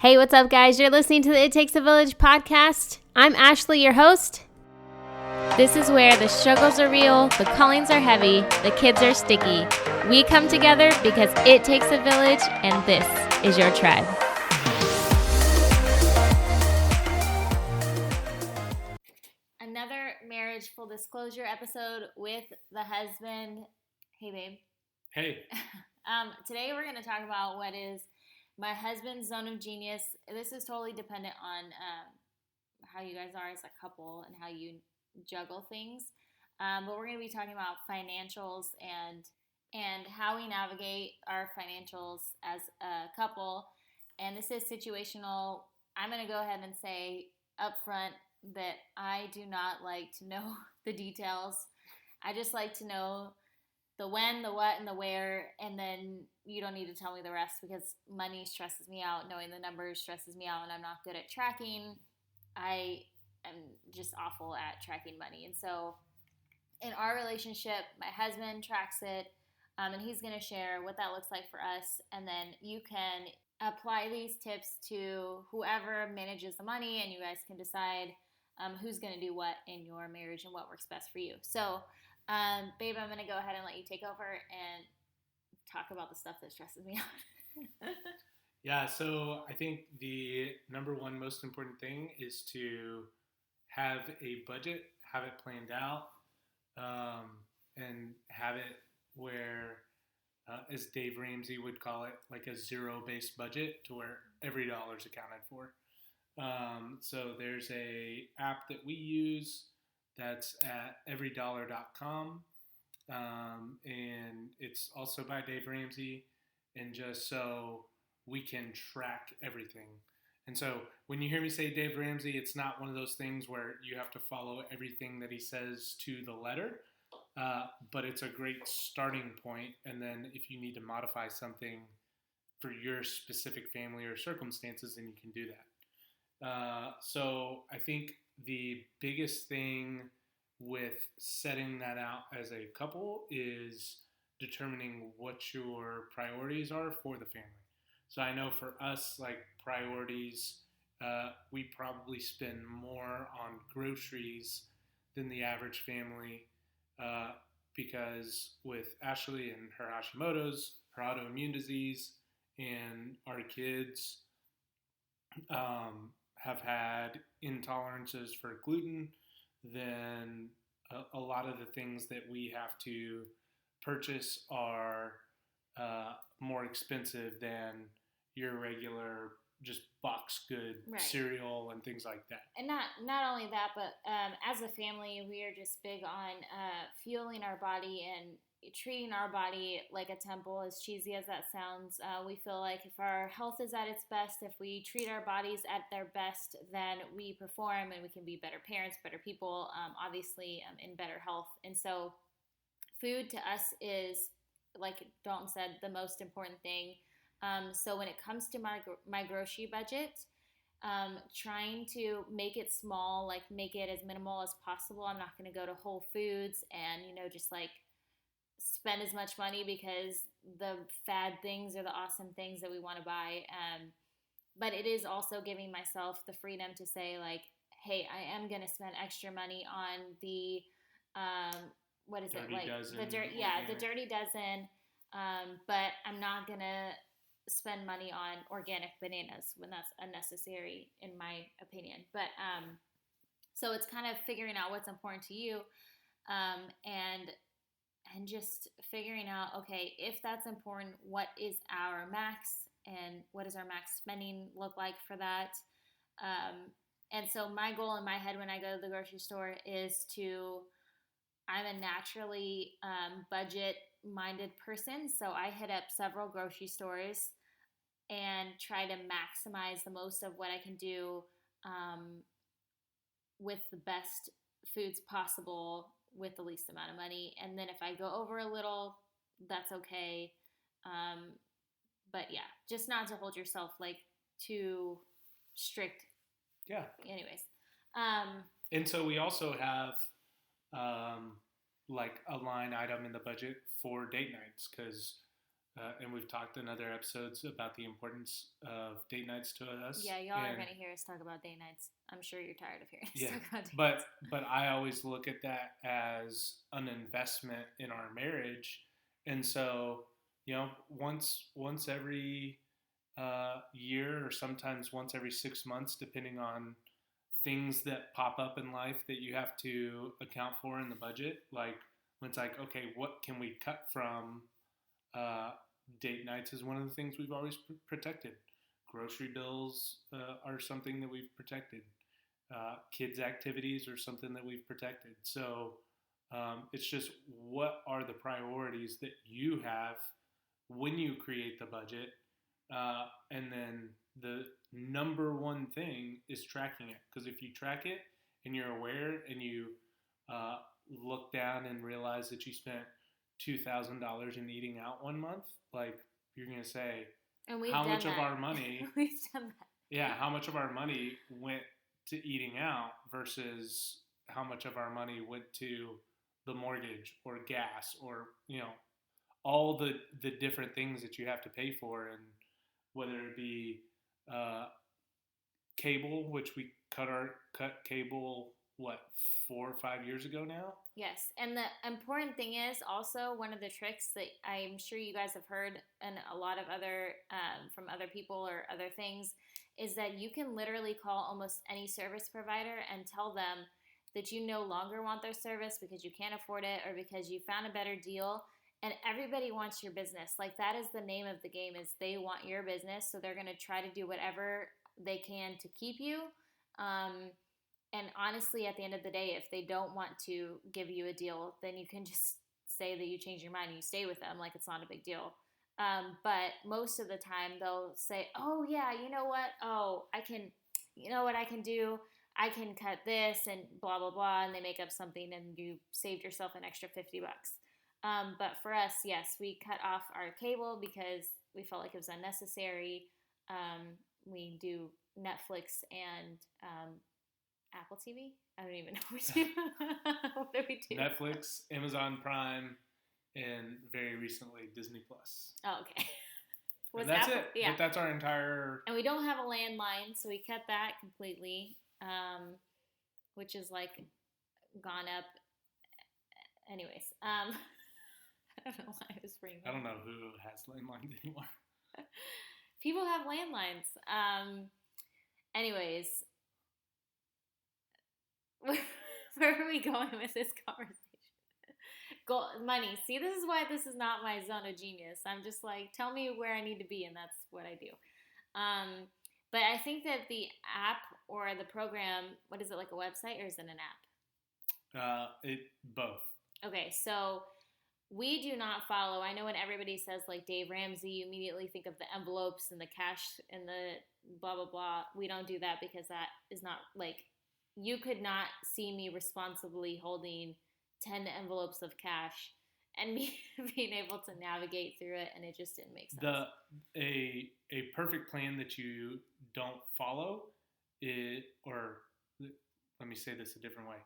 Hey, what's up, guys? You're listening to the It Takes a Village podcast. I'm Ashley, your host. This is where the struggles are real, the callings are heavy, the kids are sticky. We come together because it takes a village, and this is your tribe. Another marriage full disclosure episode with the husband. Hey, babe. Hey. Today we're going to talk about what is my husband's zone of genius. This is totally dependent on how you guys are as a couple and how you juggle things. But we're going to be talking about financials and how we navigate our financials as a couple. And this is situational. I'm going to go ahead and say up front that I do not like to know the details. I just like to know the when, the what, and the where, and then you don't need to tell me the rest because money stresses me out. Knowing the numbers stresses me out, and I'm not good at tracking. I am just awful at tracking money. And so in our relationship, my husband tracks it, and he's going to share what that looks like for us. And then you can apply these tips to whoever manages the money, and you guys can decide who's going to do what in your marriage and what works best for you. So babe, I'm going to go ahead and let you take over and talk about the stuff that stresses me out. Yeah, so I think the number one most important thing is to have a budget, have it planned out, and have it where, as Dave Ramsey would call it, like a zero-based budget to where every dollar is accounted for. So there's a app that we use that's at everydollar.com, and it's also by Dave Ramsey, and just so we can track everything. And so when you hear me say Dave Ramsey, it's not one of those things where you have to follow everything that he says to the letter, but it's a great starting point. And then if you need to modify something for your specific family or circumstances, then you can do that. So I think the biggest thing with setting that out as a couple is determining what your priorities are for the family. So I know for us, like priorities, we probably spend more on groceries than the average family because with Ashley and her Hashimoto's, her autoimmune disease, and our kids have had intolerances for gluten, then a lot of the things that we have to purchase are more expensive than your regular just box good cereal and things like that. And not only that, but as a family, we are just big on fueling our body and treating our body like a temple. As cheesy as that sounds, we feel like if our health is at its best, if we treat our bodies at their best, then we perform and we can be better parents, better people, obviously in better health. And so food to us is, like Dalton said, the most important thing. So when it comes to my grocery budget, trying to make it small, like make it as minimal as possible. I'm not going to go to Whole Foods and, just like spend as much money because the fad things are the awesome things that we want to buy. But it is also giving myself the freedom to say, like, hey, I am going to spend extra money on the, what is Dirty it? Like Dozen, the Dirty Dozen. But I'm not going to spend money on organic bananas when that's unnecessary, in my opinion. But so it's kind of figuring out what's important to you, and just figuring out, okay, if that's important, what is our max and what does our max spending look like for that? And so my goal in my head when I go to the grocery store is I'm a naturally budget-minded person, so I hit up several grocery stores and try to maximize the most of what I can do with the best foods possible with the least amount of money. And then if I go over a little, that's okay. But yeah, just not to hold yourself like too strict. Yeah. Anyways. And so we also have like a line item in the budget for date nights because and we've talked in other episodes about the importance of date nights to us. Yeah, y'all are going to hear us talk about date nights. I'm sure you're tired of hearing us talk about date but nights. but I always look at that as an investment in our marriage, and so once every year, or sometimes once every 6 months, depending on things that pop up in life that you have to account for in the budget. Like when it's like, okay, what can we cut from? Uh, Date nights is one of the things we've always protected. Grocery bills are something that we've protected. Kids' activities are something that we've protected. So it's just, what are the priorities that you have when you create the budget? And then the number one thing is tracking it. Because if you track it and you're aware, and you uh, look down and realize that you spent $2,000 in eating out one month, like, you're gonna say, And we've how done much that. of our money? We've done that. Yeah, how much of our money went to eating out versus how much of our money went to the mortgage or gas, or all the different things that you have to pay for, and whether it be uh, cable, which we cut cable, what, 4 or 5 years ago now. Yes, and the important thing is also, one of the tricks that I'm sure you guys have heard, and a lot of other from other people or other things, is that you can literally call almost any service provider and tell them that you no longer want their service because you can't afford it, or because you found a better deal. And everybody wants your business. Like, that is the name of the game, is they want your business, so they're going to try to do whatever they can to keep you. And honestly, at the end of the day, if they don't want to give you a deal, then you can just say that you change your mind and you stay with them. Like, it's not a big deal. But most of the time, they'll say, oh, yeah, you know what? Oh, you know what I can do? I can cut this and blah, blah, blah. And they make up something, and you saved yourself an extra $50. But for us, yes, we cut off our cable because we felt like it was unnecessary. We do Netflix and Apple TV. I don't even know what we do. What do we do? Netflix, Amazon Prime, and very recently Disney Plus. Oh, okay. And that's Apple? it. Yeah. But that's our entire. And we don't have a landline, so we cut that completely, which is like gone up. Anyways, I don't know why I was bringing that. I don't know who has landlines anymore. People have landlines. Anyways, where are we going with this conversation? Money. See, this is why this is not my zone of genius. I'm just like, tell me where I need to be, and that's what I do. But I think that the app or the program, what is it, like a website, or is it an app? Both. Okay, so we do not follow. I know when everybody says like Dave Ramsey, you immediately think of the envelopes and the cash and the blah, blah, blah. We don't do that because that is not like, you could not see me responsibly holding 10 envelopes of cash and me being able to navigate through it, and it just didn't make sense. A perfect plan that you don't follow or let me say this a different way.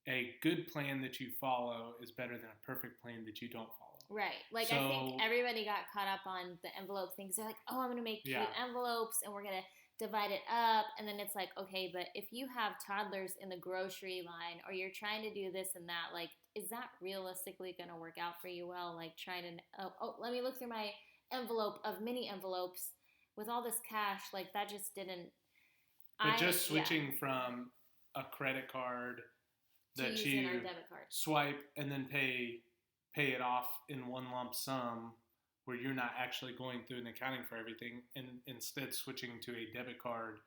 A good plan that you follow is better than a perfect plan that you don't follow. Right. Like, I think everybody got caught up on the envelope things. They're like, oh, I'm going to make cute envelopes, and we're going to divide it up. And then it's like, okay, but if you have toddlers in the grocery line, or you're trying to do this and that, like, is that realistically going to work out for you well? Like, trying to, let me look through my envelope of mini envelopes with all this cash. Like, that just didn't. But just switching from a credit card that you swipe and then pay it off in one lump sum, where you're not actually going through and accounting for everything, and instead switching to a debit card,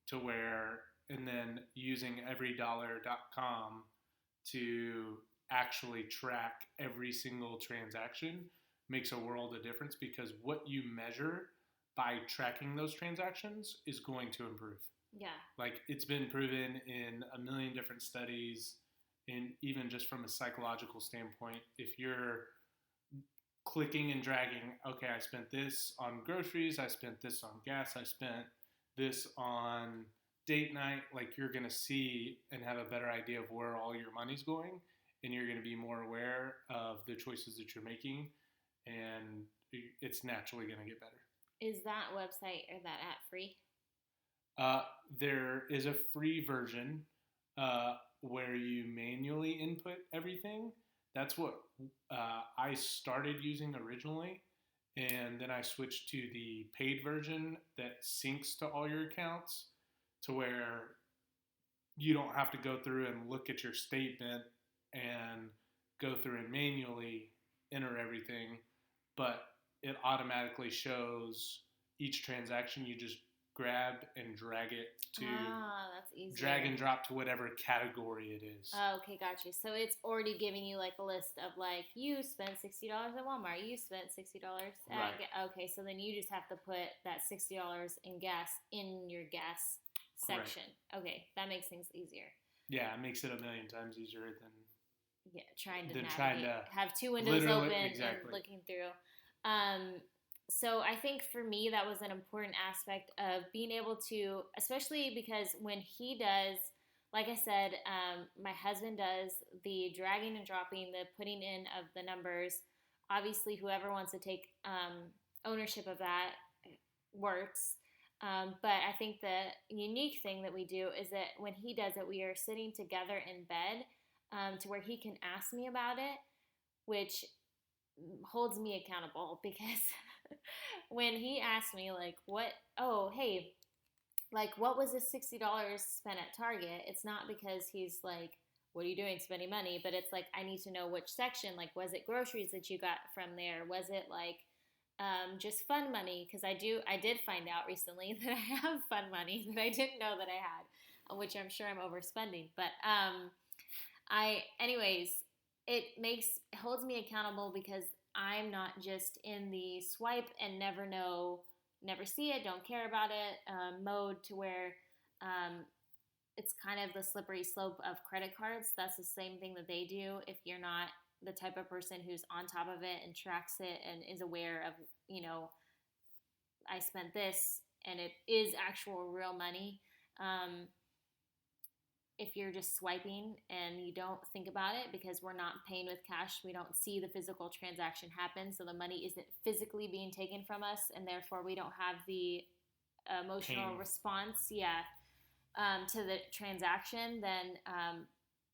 to where, and then using everydollar.com to actually track every single transaction, makes a world of difference, because what you measure by tracking those transactions is going to improve. Yeah. Like, it's been proven in a million different studies, and even just from a psychological standpoint, if you're clicking and dragging, okay, I spent this on groceries, I spent this on gas, I spent this on date night, like, you're going to see and have a better idea of where all your money's going, and you're going to be more aware of the choices that you're making. And it's naturally going to get better. Is that website or that app free? There is a free version where you manually input everything. That's what I started using originally, and then I switched to the paid version that syncs to all your accounts, to where you don't have to go through and look at your statement and go through and manually enter everything, but it automatically shows each transaction. You just grab and drag it to That's easy. drag and drop to whatever category it is. Okay, gotcha. So it's already giving you like a list of like, you spent $60 at Walmart, you spent $60 at Right. Okay, so then you just have to put that $60 in gas in your gas section. Correct. Okay, that makes things easier. Yeah, it makes it a million times easier Trying to than navigate, trying to have two windows open exactly. and looking through. So I think for me that was an important aspect of being able to, especially because when he does, like I said, my husband does the dragging and dropping, the putting in of the numbers. Obviously, whoever wants to take ownership of that works. But I think the unique thing that we do is that when he does it, we are sitting together in bed to where he can ask me about it, which holds me accountable because when he asked me like hey, like what was this $60 spent at Target, it's not because he's like, what are you doing spending money, but it's like I need to know which section. Like, was it groceries that you got from there? Was it like just fun money? Because I did find out recently that I have fun money that I didn't know that I had, which I'm sure I'm overspending. But anyways, it holds me accountable because I'm not just in the swipe and never see it, don't care about it mode, to where it's kind of the slippery slope of credit cards. That's the same thing that they do. If you're not the type of person who's on top of it and tracks it and is aware of, I spent this and it is actual real money. If you're just swiping and you don't think about it, because we're not paying with cash, we don't see the physical transaction happen, so the money isn't physically being taken from us, and therefore we don't have the emotional response to the transaction, then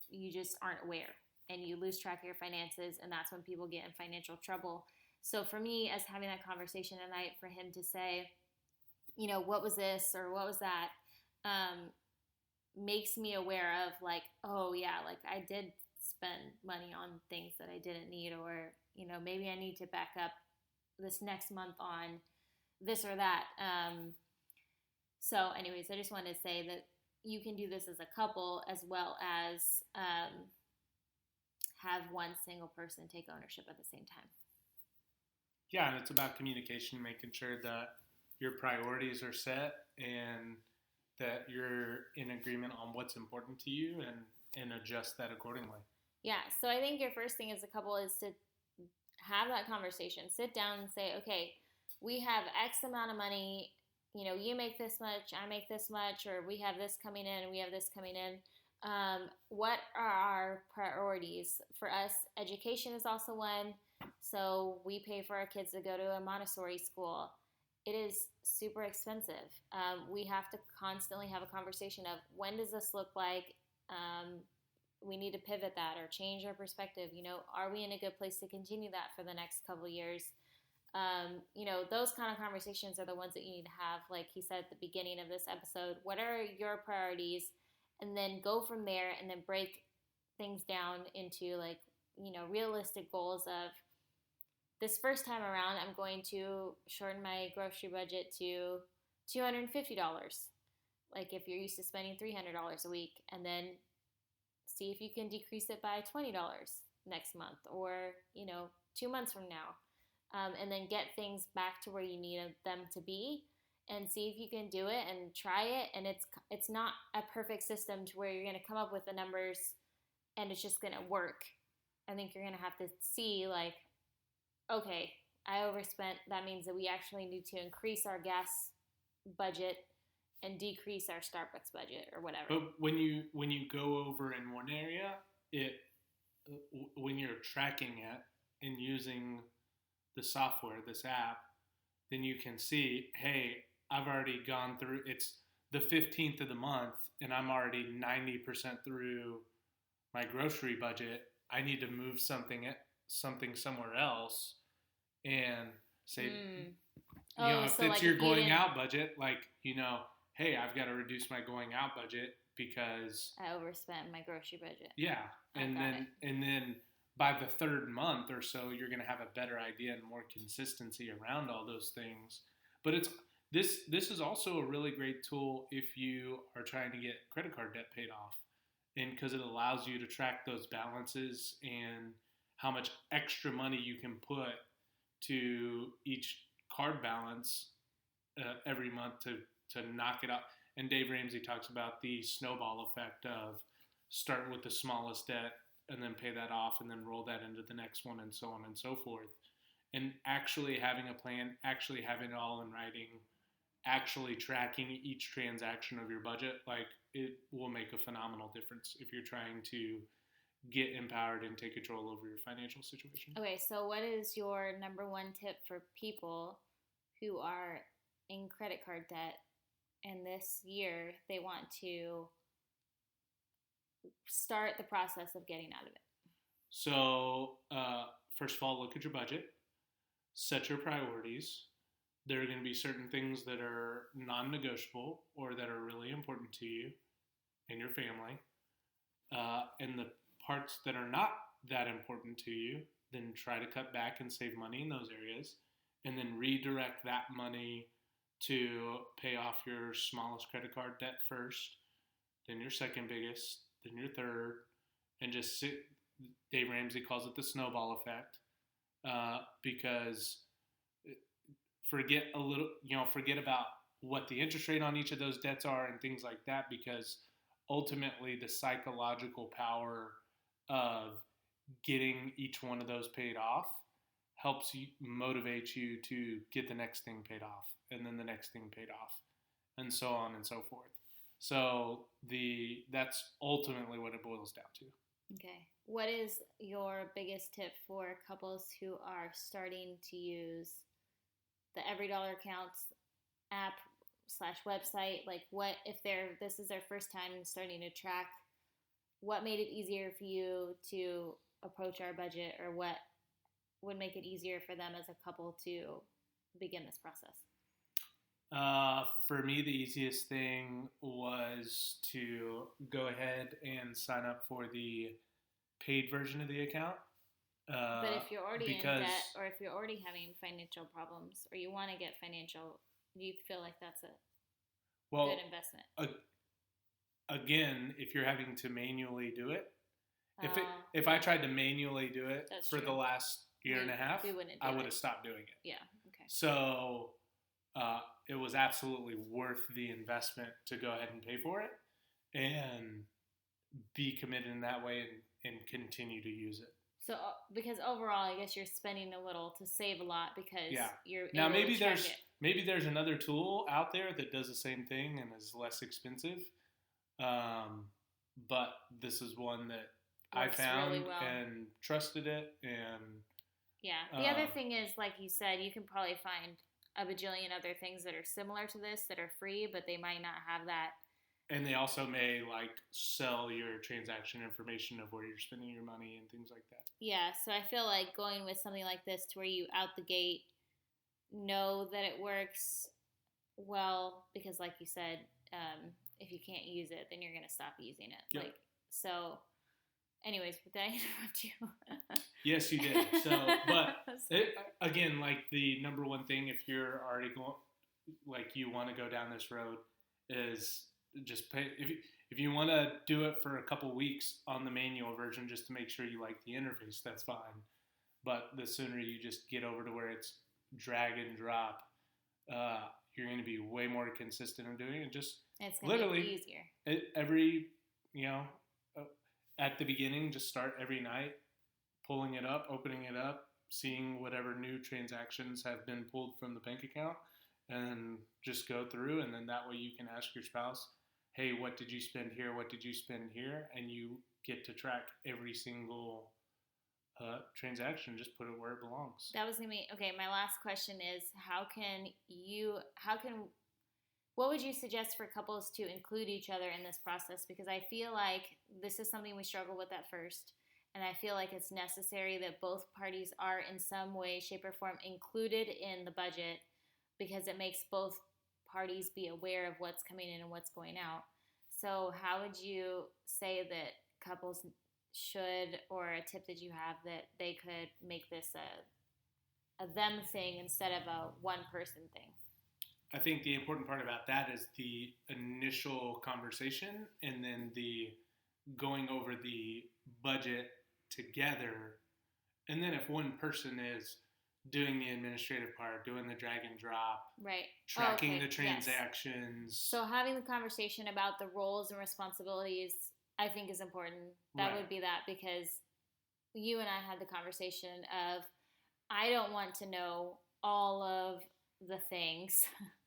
you just aren't aware and you lose track of your finances, and that's when people get in financial trouble. So for me, as having that conversation tonight, for him to say, what was this or what was that, makes me aware of like, oh yeah, like I did spend money on things that I didn't need, or maybe I need to back up this next month on this or that. So anyways, I just wanted to say that you can do this as a couple as well as have one single person take ownership at the same time. Yeah, and it's about communication, making sure that your priorities are set and that you're in agreement on what's important to you, and adjust that accordingly. Yeah, so I think your first thing as a couple is to have that conversation. Sit down and say, okay, we have X amount of money, you make this much, I make this much, or we have this coming in and we have this coming in. What are our priorities? For us, education is also one. So we pay for our kids to go to a Montessori school. It is super expensive. We have to constantly have a conversation of, when does this look like? We need to pivot that or change our perspective. Are we in a good place to continue that for the next couple of years? Those kind of conversations are the ones that you need to have. Like he said at the beginning of this episode, what are your priorities? And then go from there, and then break things down into like, realistic goals of, this first time around, I'm going to shorten my grocery budget to $250. Like if you're used to spending $300 a week, and then see if you can decrease it by $20 next month, or 2 months from now, and then get things back to where you need them to be, and see if you can do it and try it. And it's not a perfect system to where you're going to come up with the numbers and it's just going to work. I think you're going to have to see like, okay, I overspent. That means that we actually need to increase our gas budget and decrease our Starbucks budget or whatever. But when you go over in one area, when you're tracking it and using the software, this app, then you can see, hey, I've already gone through, it's the 15th of the month and I'm already 90% through my grocery budget. I need to move something somewhere else and say, if so it's like your if you going didn't, out budget, like, hey, I've got to reduce my going out budget because I overspent my grocery budget. yeah, and then by the third month or so, you're going to have a better idea and more consistency around all those things. But this is also a really great tool if you are trying to get credit card debt paid off, and because it allows you to track those balances and how much extra money you can put to each card balance every month to knock it up. And Dave Ramsey talks about the snowball effect of start with the smallest debt and then pay that off and then roll that into the next one and so on and so forth. And actually having a plan, actually having it all in writing, actually tracking each transaction of your budget, like it will make a phenomenal difference if you're trying to get empowered and take control over your financial situation. Okay, so what is your number one tip for people who are in credit card debt and this year they want to start the process of getting out of it? So, first of all, look at your budget, set your priorities. There are going to be certain things that are non-negotiable or that are really important to you and your family. And the parts that are not that important to you, then try to cut back and save money in those areas, and then redirect that money to pay off your smallest credit card debt first, then your second biggest, then your third, and just sit. Dave Ramsey calls it the snowball effect, because forget about what the interest rate on each of those debts are and things like that, because ultimately the psychological power of getting each one of those paid off helps you, motivate you to get the next thing paid off and then the next thing paid off and so on and so forth. So that's ultimately what it boils down to. Okay. What is your biggest tip for couples who are starting to use the Every Dollar Counts app / website? Like, what if this is their first time starting to track? What made it easier for you to approach our budget, or what would make it easier for them as a couple to begin this process? For me, the easiest thing was to go ahead and sign up for the paid version of the account. But if you're already in debt, or if you're already having financial problems, or you want to get financial, do you feel like that's a good investment? Again, if you're having to manually do it, if I tried to manually do it for the last year and a half, I would have stopped doing it. Yeah. Okay. So it was absolutely worth the investment to go ahead and pay for it and be committed in that way and continue to use it. So, because overall, I guess you're spending a little to save a lot because you're now maybe there's another tool out there that does the same thing and is less expensive, but this is one that I found really well and trusted it. And the other thing is, like you said, you can probably find a bajillion other things that are similar to this that are free, but they might not have that. And they also may sell your transaction information of where you're spending your money and things like that. Yeah, so I feel like going with something like this to where you out the gate know that it works well, because like you said, if you can't use it, then you're going to stop using it. Yep. So anyways, did I interrupt you? Yes, you did. So, but again, the number one thing, if you're already going, you want to go down this road, is just pay. If you want to do it for a couple weeks on the manual version just to make sure you like the interface, that's fine. But the sooner you just get over to where it's drag and drop, you're going to be way more consistent in doing it. Just it's going to be easier. Every, at the beginning, just start every night, pulling it up, opening it up, seeing whatever new transactions have been pulled from the bank account, and just go through. And then that way you can ask your spouse, hey, what did you spend here? What did you spend here? And you get to track every single transaction. Just put it where it belongs. That was gonna be okay. My last question is: what would you suggest for couples to include each other in this process? Because I feel like this is something we struggle with at first, and I feel like it's necessary that both parties are in some way, shape, or form included in the budget, because it makes both parties be aware of what's coming in and what's going out. So, how would you say that couples should, or a tip that you have that they could make this a them thing instead of a one person thing? I think the important part about that is the initial conversation and then the going over the budget together. And then if one person is doing the administrative part, doing the drag and drop, right, tracking the transactions. Yes. So having the conversation about the roles and responsibilities, I think, is important. That would be that, because you and I had the conversation of, I don't want to know all of the things,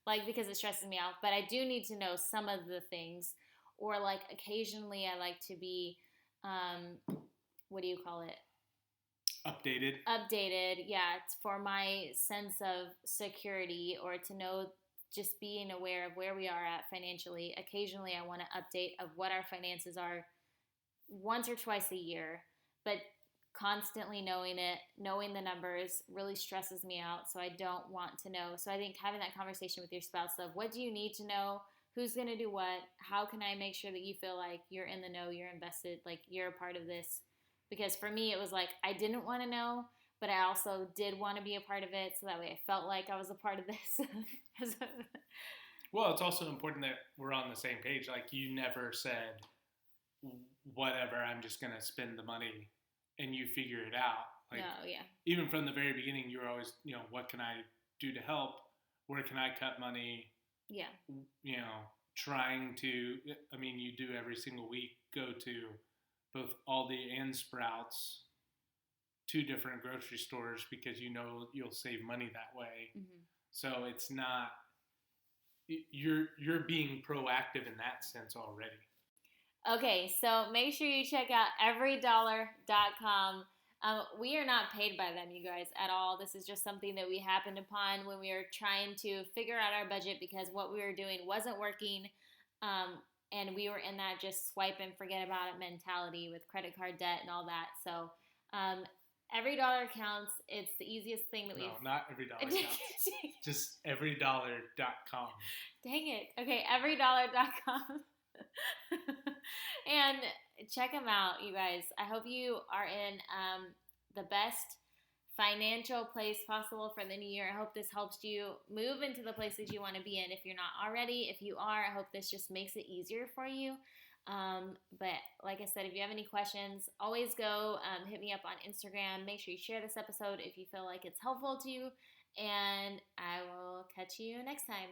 like, because it stresses me out, but I do need to know some of the things, or like occasionally I like to be, what do you call it? Updated, yeah, it's for my sense of security, or to know, just being aware of where we are at financially. Occasionally I want to update of what our finances are once or twice a year, but constantly knowing the numbers really stresses me out, so I don't want to know. So I think having that conversation with your spouse of, what do you need to know, who's going to do what, how can I make sure that you feel like you're in the know, you're invested, like you're a part of this. Because for me, it was like, I didn't want to know, but I also did want to be a part of it, so that way I felt like I was a part of this. Well, it's also important that we're on the same page. Like, you never said, whatever, I'm just going to spend the money and you figure it out. Like, no, yeah. Even from the very beginning, you were always, what can I do to help? Where can I cut money? Yeah. Trying to, you do every single week, go to both Aldi and Sprouts, 2 different grocery stores, because you'll save money that way. Mm-hmm. So it's not, you're being proactive in that sense already. Okay, so make sure you check out everydollar.com. We are not paid by them, you guys, at all. This is just something that we happened upon when we were trying to figure out our budget, because what we were doing wasn't working. And we were in that just swipe and forget about it mentality with credit card debt and all that. So every dollar counts. It's the easiest thing that we've... No, not every dollar counts. Just everydollar.com. Dang it. Okay, everydollar.com. And check them out, you guys. I hope you are in the best financial place possible for the new year. I hope this helps you move into the place that you want to be in. If you're not already, if you are, I hope this just makes it easier for you. But like I said, if you have any questions, always go hit me up on Instagram. Make sure you share this episode if you feel like it's helpful to you. And I will catch you next time.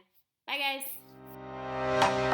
Bye, guys.